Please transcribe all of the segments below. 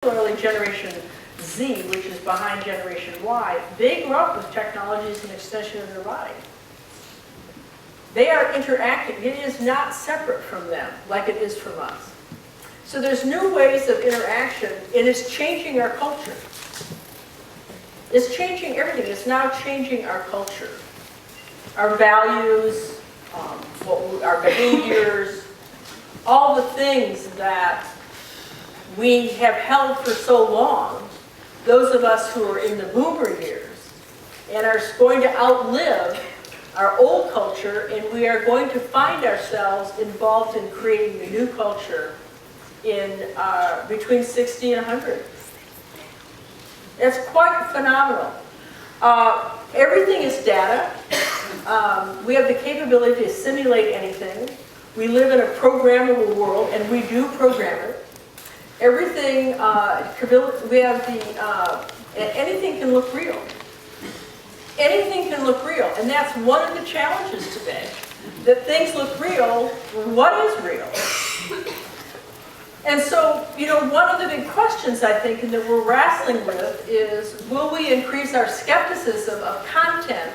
particularly Generation Z, which is behind Generation Y, they grew up with technology as an extension of their body. They are interacting. It is not separate from them like it is from us. So there's new ways of interaction, and it's changing our culture. It's changing everything. It's now changing our culture, our values, our behaviors, all the things that we have held for so long, those of us who are in the boomer years, and are going to outlive our old culture, and we are going to find ourselves involved in creating the new culture in between 60 and 100. It's quite phenomenal. Everything is data. We have the capability to simulate anything. We live in a programmable world, and we do program it. Everything, we have anything can look real. Anything can look real, and that's one of the challenges today. That things look real, what is real? And so, one of the big questions, I think, and that we're wrestling with is, will we increase our skepticism of content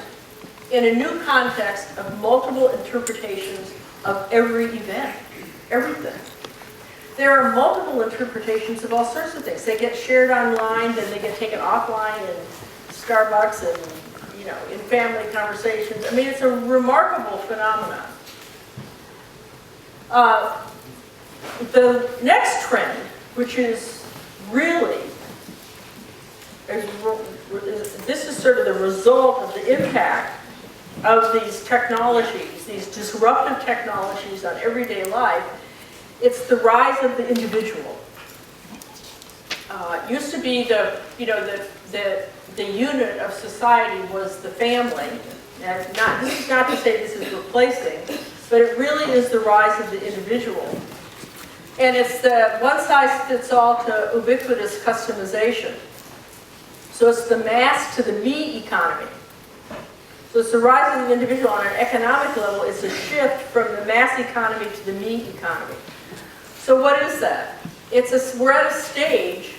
in a new context of multiple interpretations of every event, everything? There are multiple interpretations of all sorts of things. They get shared online, then they get taken offline in Starbucks and, in family conversations. I mean, it's a remarkable phenomenon. The next trend, which is really, this is sort of the result of the impact of these technologies, these disruptive technologies on everyday life. It's the rise of the individual. It used to be the unit of society was the family, and this is not to say this is replacing, but it really is the rise of the individual. And it's the one-size-fits-all to ubiquitous customization. So it's the mass to the me economy. So it's the rise of the individual on an economic level. It's a shift from the mass economy to the me economy. So what is that? We're at a stage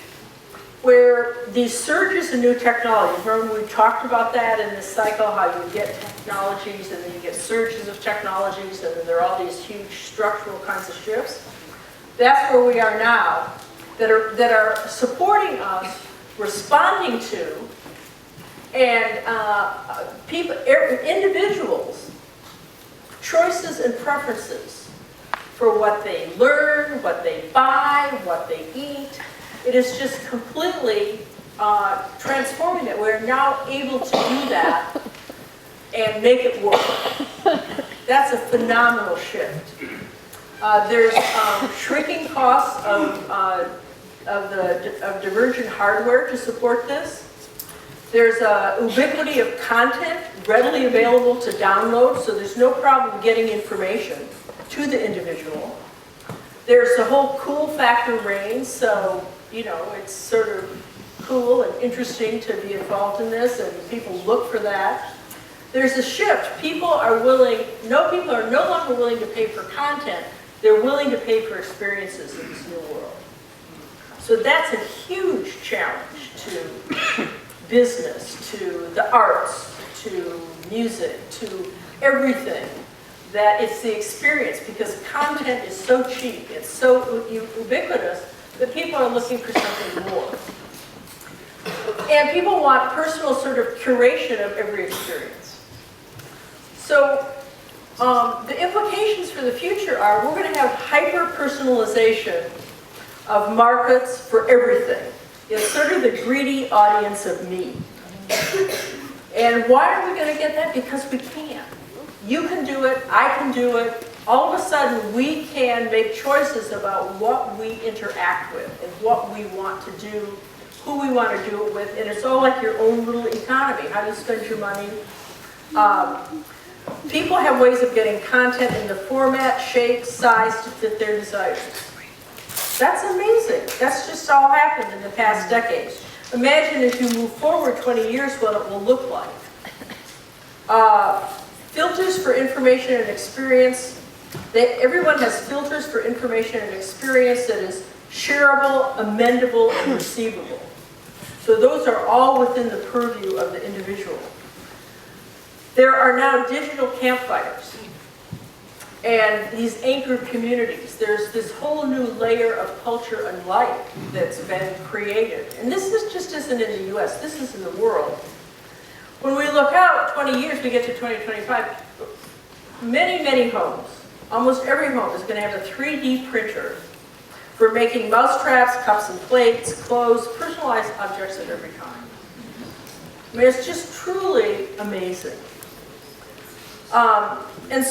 where these surges in new technologies, remember we talked about that in this cycle, how you get technologies and then you get surges of technologies and then there are all these huge structural kinds of shifts. That's where we are now, that are supporting us, responding to, and individuals, choices and preferences for what they learn, what they buy, what they eat. It is just completely transforming that. We're now able to do that and make it work. That's a phenomenal shift. There's shrinking costs of divergent hardware to support this. There's a ubiquity of content readily available to download, so there's no problem getting information to the individual. There's the whole cool factor reigns, so it's sort of cool and interesting to be involved in this, and people look for that. There's a shift. People are no longer willing to pay for content. They're willing to pay for experiences in this new world. So that's a huge challenge to business, to the arts, to music, to everything. That it's the experience, because content is so cheap, it's so ubiquitous, that people are looking for something more. And people want personal sort of curation of every experience. So the implications for the future are we're going to have hyper-personalization of markets for everything. It's sort of the greedy audience of me. And why are we going to get that? Because we can. You can do it, I can do it. All of a sudden, we can make choices about what we interact with and what we want to do, who we want to do it with, and it's all like your own little economy. How do you spend your money? People have ways of getting content in the format, shape, size to fit their desires. That's amazing. That's just all happened in the past decades. Imagine if you move forward 20 years what it will look like. Filters for information and experience. Everyone has filters for information and experience that is shareable, amendable, and receivable. So those are all within the purview of the individual. There are now digital campfires and these anchored communities. There's this whole new layer of culture and life that's been created. And this is just isn't in the US, this is in the world. When we look out 20 years, we get to 2025, many, many homes, almost every home is going to have a 3D printer for making mousetraps, cups and plates, clothes, personalized objects of every kind. I mean, it's just truly amazing. And so